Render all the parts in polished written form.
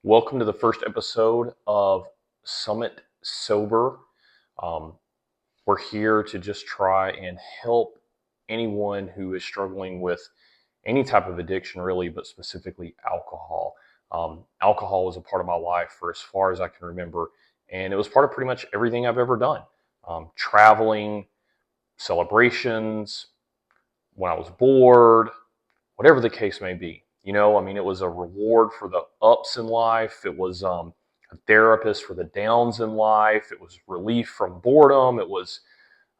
Welcome to the first episode of Summit Sober. Um, we're here to just try and help anyone who is struggling with any type of addiction, really, but specifically alcohol. Alcohol was a part of my life for as far as I can remember, and it was part of pretty much everything I've ever done. Traveling, celebrations, when I was bored, whatever the case may be. It was a reward for the ups in life. It was a therapist for the downs in life. It was relief from boredom. It was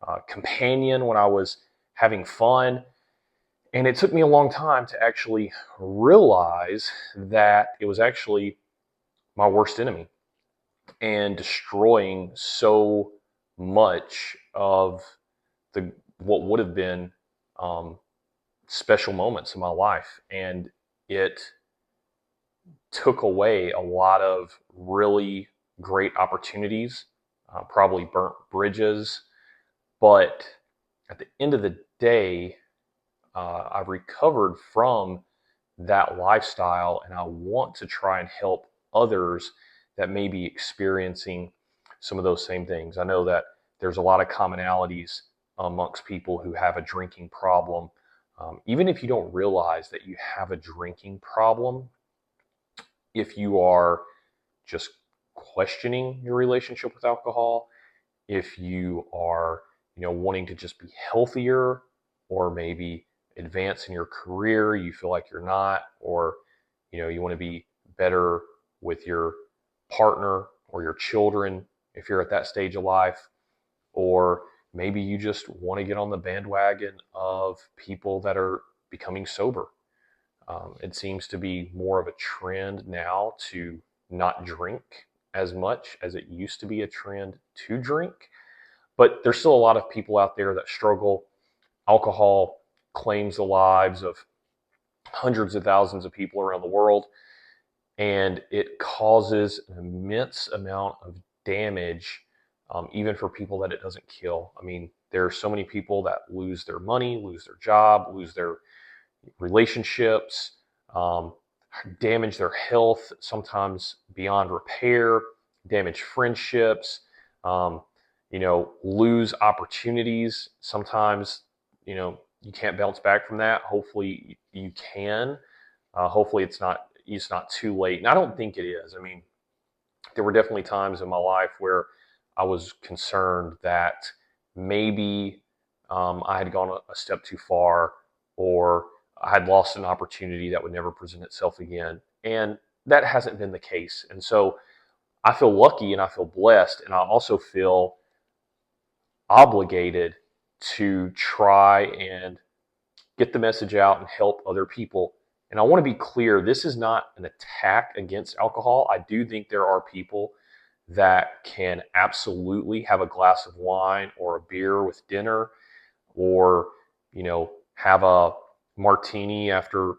a companion when I was having fun. And it took me a long time to actually realize that it was actually my worst enemy and destroying so much of the what would have been um, special moments in my life. And it took away a lot of really great opportunities, probably burnt bridges. But at the end of the day, I've recovered from that lifestyle, and I want to try and help others that may be experiencing some of those same things. I know that there's a lot of commonalities amongst people who have a drinking problem. Even if you don't realize that you have a drinking problem, if you are just questioning your relationship with alcohol, if you are, wanting to just be healthier or maybe advance in your career, you feel like you're not, or, you want to be better with your partner or your children if you're at that stage of life, or maybe you just want to get on the bandwagon of people that are becoming sober. It seems to be more of a trend now to not drink as much as it used to be a trend to drink. But there's still a lot of people out there that struggle. Alcohol claims the lives of hundreds of thousands of people around the world, and it causes an immense amount of damage, even for people that it doesn't kill. I mean, there are so many people that lose their money, lose their job, lose their relationships, um, damage their health, sometimes beyond repair, damage friendships, um, lose opportunities. Sometimes, you can't bounce back from that. Hopefully you can. Hopefully it's not too late. And I don't think it is. I mean, there were definitely times in my life where I was concerned that maybe I had gone a step too far, or I had lost an opportunity that would never present itself again. And that hasn't been the case. And so I feel lucky and I feel blessed. And I also feel obligated to try and get the message out and help other people. And I want to be clear, this is not an attack against alcohol. I do think there are people that can absolutely have a glass of wine or a beer with dinner, or, have a martini after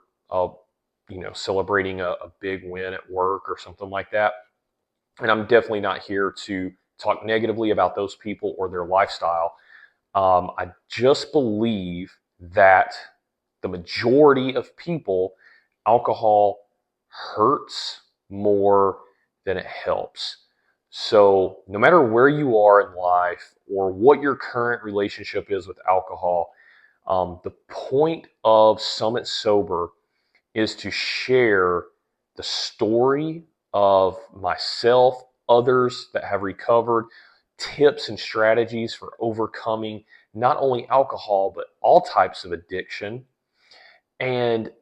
celebrating a big win at work or something like that. And I'm definitely not here to talk negatively about those people or their lifestyle. I just believe that the majority of people, alcohol hurts more than it helps. So no matter where you are in life or what your current relationship is with alcohol, the point of Summit Sober is to share the story of myself, others that have recovered, tips and strategies for overcoming not only alcohol, but all types of addiction, and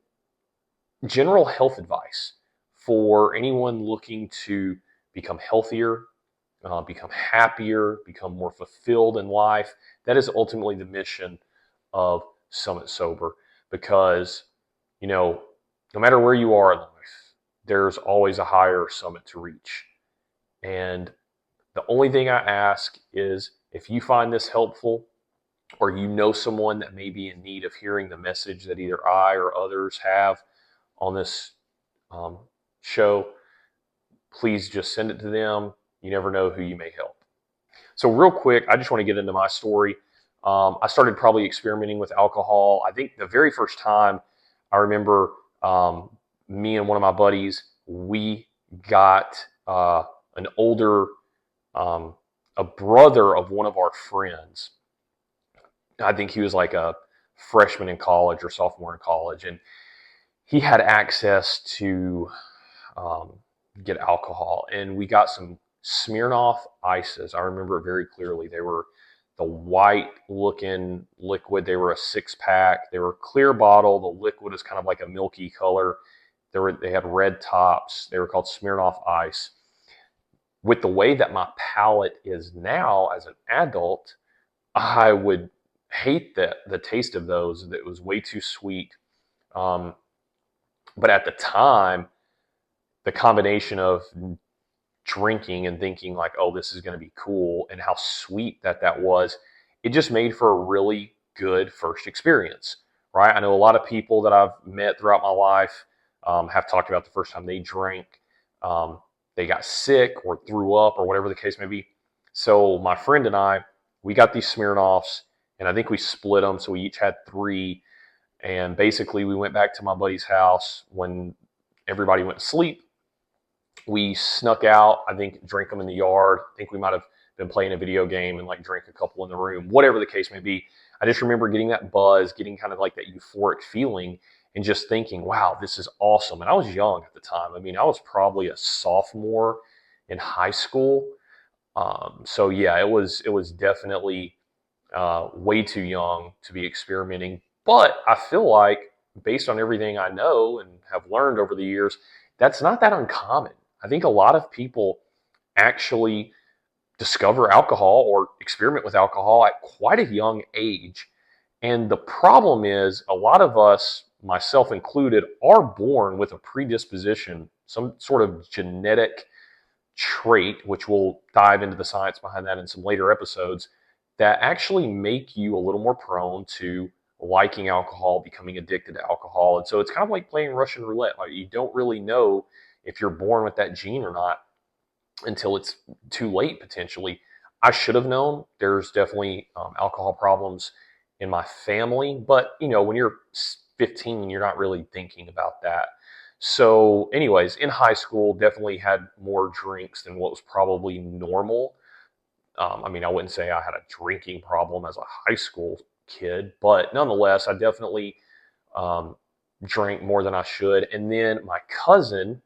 general health advice for anyone looking to become healthier, become happier, become more fulfilled in life. That is ultimately the mission of Summit Sober, because, no matter where you are in life, there's always a higher summit to reach. And the only thing I ask is, if you find this helpful, or you know someone that may be in need of hearing the message that either I or others have on this um, show, please just send it to them. You never know who you may help. So real quick, I just want to get into my story. I started probably experimenting with alcohol. I think the very first time I remember, me and one of my buddies, we got an older, a brother of one of our friends. I think he was like a freshman in college or sophomore in college, and he had access to um, get alcohol, and we got some Smirnoff ices. I remember it very clearly. They were the white looking liquid. They were a 6 pack. They were a clear bottle. The liquid is kind of like a milky color. They had red tops. They were called Smirnoff Ice. With the way that my palate is now as an adult, I would hate the taste of those. It was way too sweet. Um, but at the time, the combination of drinking and thinking like, oh, this is going to be cool, and how sweet that was, it just made for a really good first experience, right? I know a lot of people that I've met throughout my life have talked about the first time they drank. Um, they got sick or threw up or whatever the case may be. So my friend and I, we got these Smirnoffs, and I think we split them. So we each had 3. And basically, we went back to my buddy's house when everybody went to sleep. We snuck out, I think, drink them in the yard. I think we might have been playing a video game and like drink a couple in the room, whatever the case may be. I just remember getting that buzz, getting kind of like that euphoric feeling, and just thinking, wow, this is awesome. And I was young at the time. I mean, I was probably a sophomore in high school. So yeah, it was definitely way too young to be experimenting. But I feel like, based on everything I know and have learned over the years, that's not that uncommon. I think a lot of people actually discover alcohol or experiment with alcohol at quite a young age. And the problem is, a lot of us, myself included, are born with a predisposition, some sort of genetic trait, which we'll dive into the science behind that in some later episodes, that actually make you a little more prone to liking alcohol, becoming addicted to alcohol. And so it's kind of like playing Russian roulette. Like, you don't really know if you're born with that gene or not until it's too late, potentially. I should have known. There's definitely alcohol problems in my family, but when you're 15, you're not really thinking about that. So, anyways, in high school, definitely had more drinks than what was probably normal. I mean, I wouldn't say I had a drinking problem as a high school kid, but nonetheless, I definitely um, drank more than I should. And then my cousin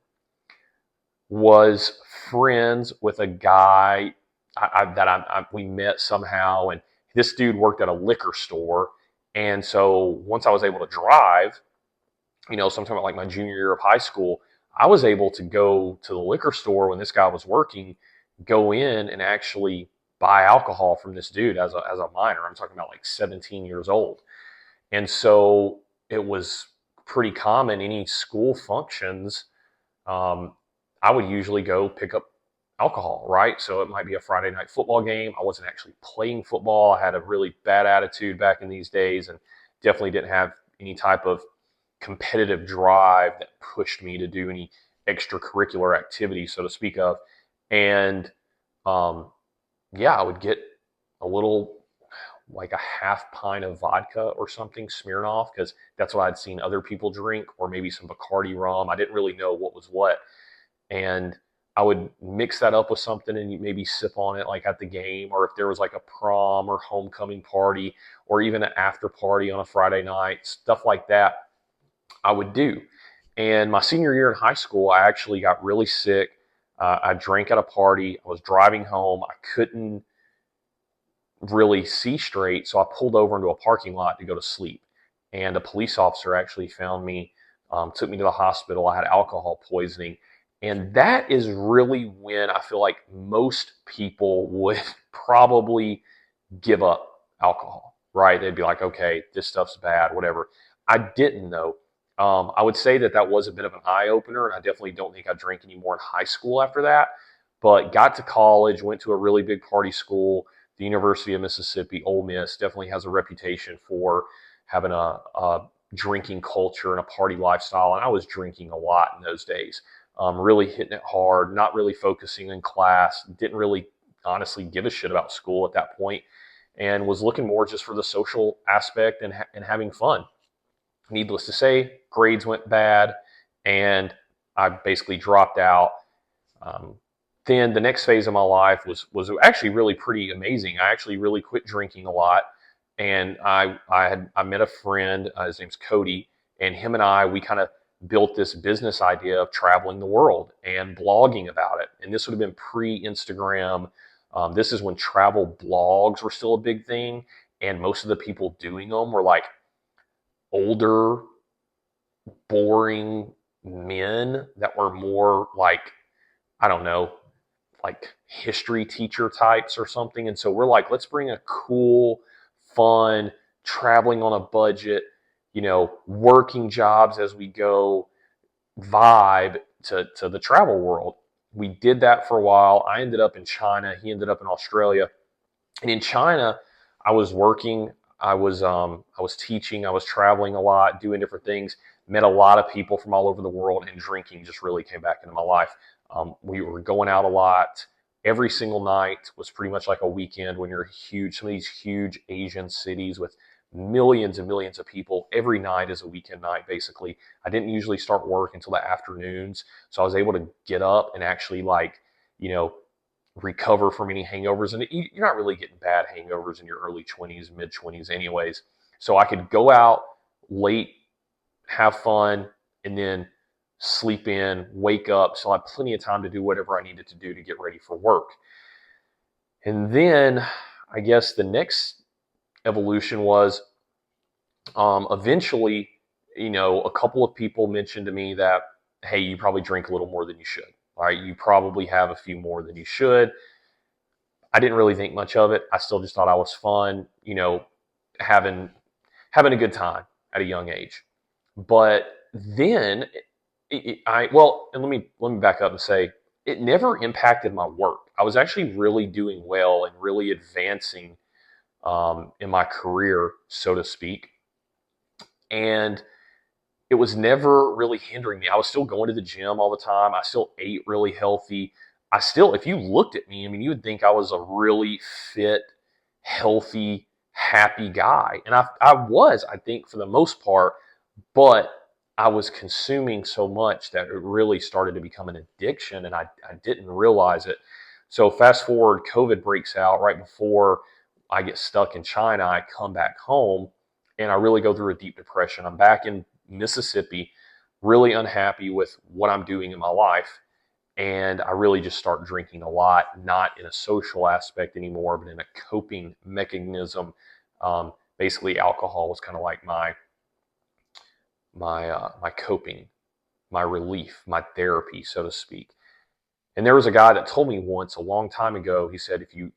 was friends with a guy we met somehow, and this dude worked at a liquor store. And so once I was able to drive, sometime like my junior year of high school, I was able to go to the liquor store when this guy was working, go in and actually buy alcohol from this dude as a minor. I'm talking about like 17 years old. And so it was pretty common. Any school functions, um, I would usually go pick up alcohol, right? So it might be a Friday night football game. I wasn't actually playing football. I had a really bad attitude back in these days, and definitely didn't have any type of competitive drive that pushed me to do any extracurricular activity, so to speak of. And um, yeah, I would get a little, like a half pint of vodka or something, Smirnoff, because that's what I'd seen other people drink, or maybe some Bacardi rum. I didn't really know what was what. And I would mix that up with something and maybe sip on it like at the game, or if there was like a prom or homecoming party, or even an after party on a Friday night, stuff like that, I would do. And my senior year in high school, I actually got really sick. I drank at a party. I was driving home. I couldn't really see straight, so I pulled over into a parking lot to go to sleep. And a police officer actually found me, took me to the hospital. I had alcohol poisoning. And that is really when I feel like most people would probably give up alcohol, right? They'd be like, okay, this stuff's bad, whatever. I didn't though. I would say that was a bit of an eye opener, and I definitely don't think I drank anymore in high school after that. But got to college, went to a really big party school. The University of Mississippi, Ole Miss, definitely has a reputation for having a drinking culture and a party lifestyle. And I was drinking a lot in those days, really hitting it hard, not really focusing in class, didn't really honestly give a shit about school at that point, and was looking more just for the social aspect and having fun. Needless to say, grades went bad, and I basically dropped out. Um, then the next phase of my life was actually really pretty amazing. I actually really quit drinking a lot, and I met a friend. His name's Cody, and him and we kind of built this business idea of traveling the world and blogging about it. And this would have been pre-Instagram. This is when travel blogs were still a big thing, and most of the people doing them were like older, boring men that were more like, I don't know, like history teacher types or something. And so we're like, let's bring a cool, fun, traveling on a budget, working jobs as we go vibe to the travel world. We did that for a while. I ended up in China. He ended up in Australia. And in China, I was working, I was teaching, I was traveling a lot, doing different things, met a lot of people from all over the world, and drinking just really came back into my life. We were going out a lot. Every single night was pretty much like a weekend when you're huge, some of these huge Asian cities with millions and millions of people. Every night is a weekend night, basically. I didn't usually start work until the afternoons. So I was able to get up and actually you know, recover from any hangovers. And you're not really getting bad hangovers in your early 20s, mid 20s, anyways. So I could go out late, have fun, and then sleep in, wake up. So I had plenty of time to do whatever I needed to do to get ready for work. And then I guess the next evolution was eventually, a couple of people mentioned to me that, hey, you probably drink a little more than you should. All right, you probably have a few more than you should. I didn't really think much of it. I still just thought I was fun, having having a good time at a young age. But then and let me back up and say it never impacted my work. I was actually really doing well and really advancing in my career, so to speak, and it was never really hindering me. I was still going to the gym all the time. I still ate really healthy. If you looked at me, I mean, you would think I was a really fit, healthy, happy guy. And I was, I think, for the most part, but I was consuming so much that it really started to become an addiction, and I didn't realize it. So fast forward, COVID breaks out right before I get stuck in China. I come back home, and I really go through a deep depression. I'm back in Mississippi, really unhappy with what I'm doing in my life. And I really just start drinking a lot, not in a social aspect anymore, but in a coping mechanism. Basically, alcohol was kind of like my coping, my relief, my therapy, so to speak. And there was a guy that told me once a long time ago. He said, if you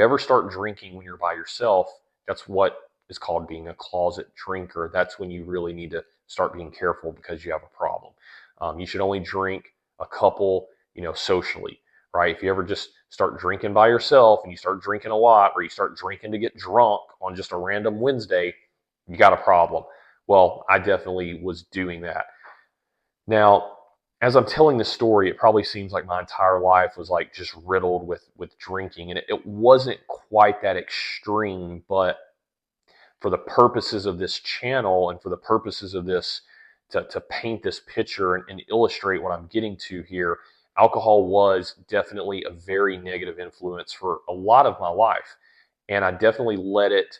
ever start drinking when you're by yourself, that's what is called being a closet drinker. That's when you really need to start being careful because you have a problem. You should only drink a couple, socially, right? If you ever just start drinking by yourself and you start drinking a lot, or you start drinking to get drunk on just a random Wednesday, you got a problem. Well, I definitely was doing that. Now, as I'm telling this story, it probably seems like my entire life was like just riddled with drinking, and it wasn't quite that extreme. But for the purposes of this channel and for the purposes of this, to paint this picture and illustrate what I'm getting to here, alcohol was definitely a very negative influence for a lot of my life, and I definitely let it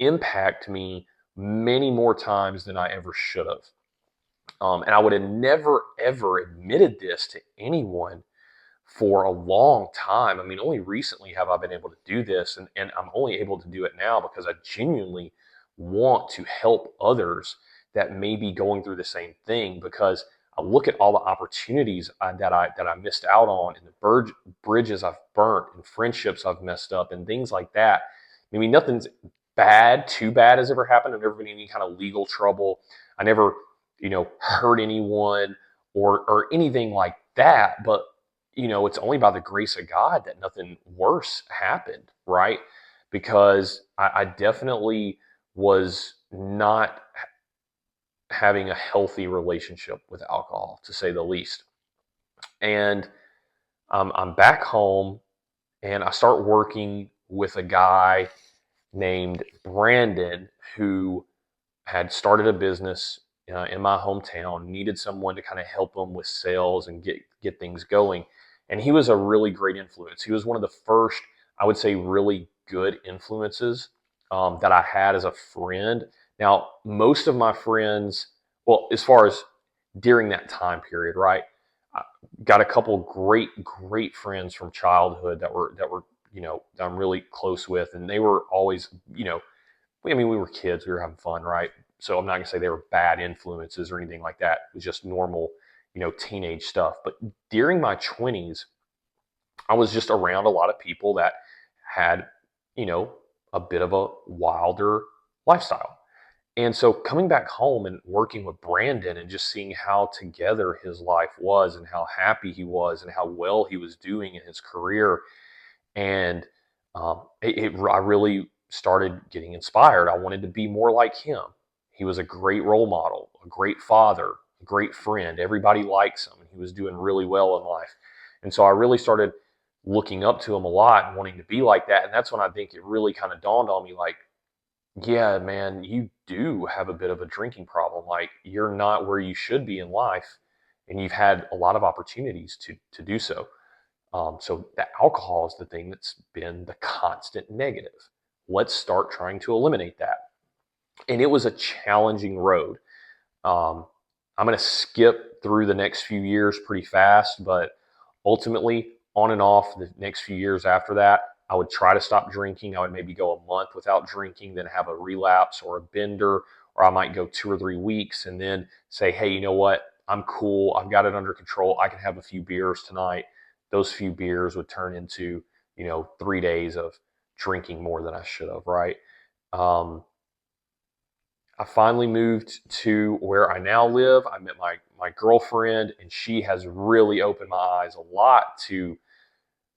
impact me many more times than I ever should have. And I would have never, ever admitted this to anyone for a long time. I mean, only recently have I been able to do this, and I'm only able to do it now because I genuinely want to help others that may be going through the same thing, because I look at all the opportunities that I missed out on, and the bridges I've burnt, and friendships I've messed up, and things like that. I mean, nothing's too bad has ever happened. I've never been in any kind of legal trouble. I never, hurt anyone or anything like that. But it's only by the grace of God that nothing worse happened, right? Because I definitely was not having a healthy relationship with alcohol, to say the least. And I'm back home, and I start working with a guy named Brandon who had started a business in my hometown, needed someone to kind of help them with sales and get things going. And he was a really great influence. He was one of the first, I would say, really good influences that I had as a friend. Now, most of my friends, well, as far as during that time period, right? I got a couple great friends from childhood that were that I'm really close with, and they were always, I mean, we were kids, we were having fun, right? So I'm not gonna say they were bad influences or anything like that. It was just normal, teenage stuff. But during my 20s, I was just around a lot of people that had, you know, a bit of a wilder lifestyle. And so coming back home and working with Brandon and just seeing how together his life was and how happy he was and how well he was doing in his career, and I really started getting inspired. I wanted to be more like him. He was a great role model, a great father, a great friend. Everybody likes him, and he was doing really well in life. And so I really started looking up to him a lot and wanting to be like that. And that's when I think it really kind of dawned on me, like, yeah, man, you do have a bit of a drinking problem. Like, you're not where you should be in life, and you've had a lot of opportunities to do so. So the alcohol is the thing that's been the constant negative. Let's start trying to eliminate that. And it was a challenging road. Um, I'm going to skip through the next few years pretty fast, but ultimately, on and off the next few years after that, I would try to stop drinking. I would maybe go a month without drinking, then have a relapse or a bender, or I might go 2 or 3 weeks and then say, hey, you know what? I'm cool. I've got it under control. I can have a few beers tonight. Those few beers would turn into, 3 days of drinking more than I should have, right? Um, I finally moved to where I now live. I met my girlfriend, and she has really opened my eyes a lot to,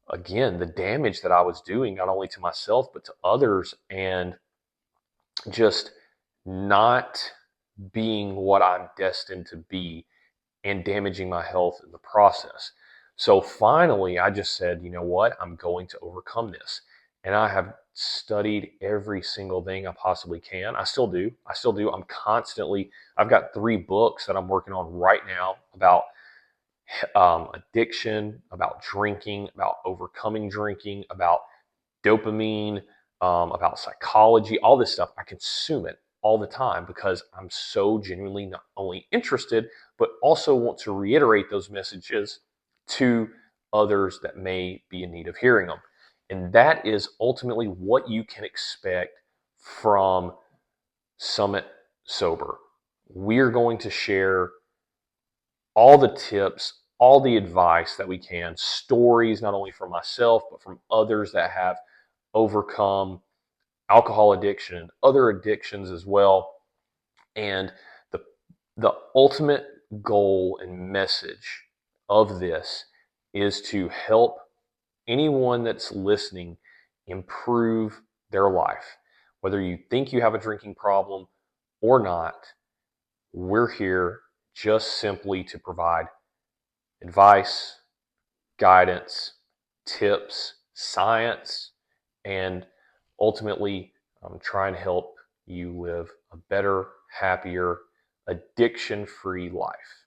again, the damage that I was doing, not only to myself, but to others, and just not being what I'm destined to be and damaging my health in the process. So finally, I just said, you know what? I'm going to overcome this. And I have studied every single thing I possibly can. I still do. I still do. I've got 3 books that I'm working on right now about addiction, about drinking, about overcoming drinking, about dopamine, about psychology, all this stuff. I consume it all the time because I'm so genuinely not only interested, but also want to reiterate those messages to others that may be in need of hearing them. And that is ultimately what you can expect from Summit Sober. We're going to share all the tips, all the advice that we can, stories not only from myself, but from others that have overcome alcohol addiction and other addictions as well. And the, the ultimate goal and message of this is to help anyone that's listening improve their life. Whether you think you have a drinking problem or not, we're here just simply to provide advice, guidance, tips, science, and ultimately try and help you live a better, happier, addiction free life.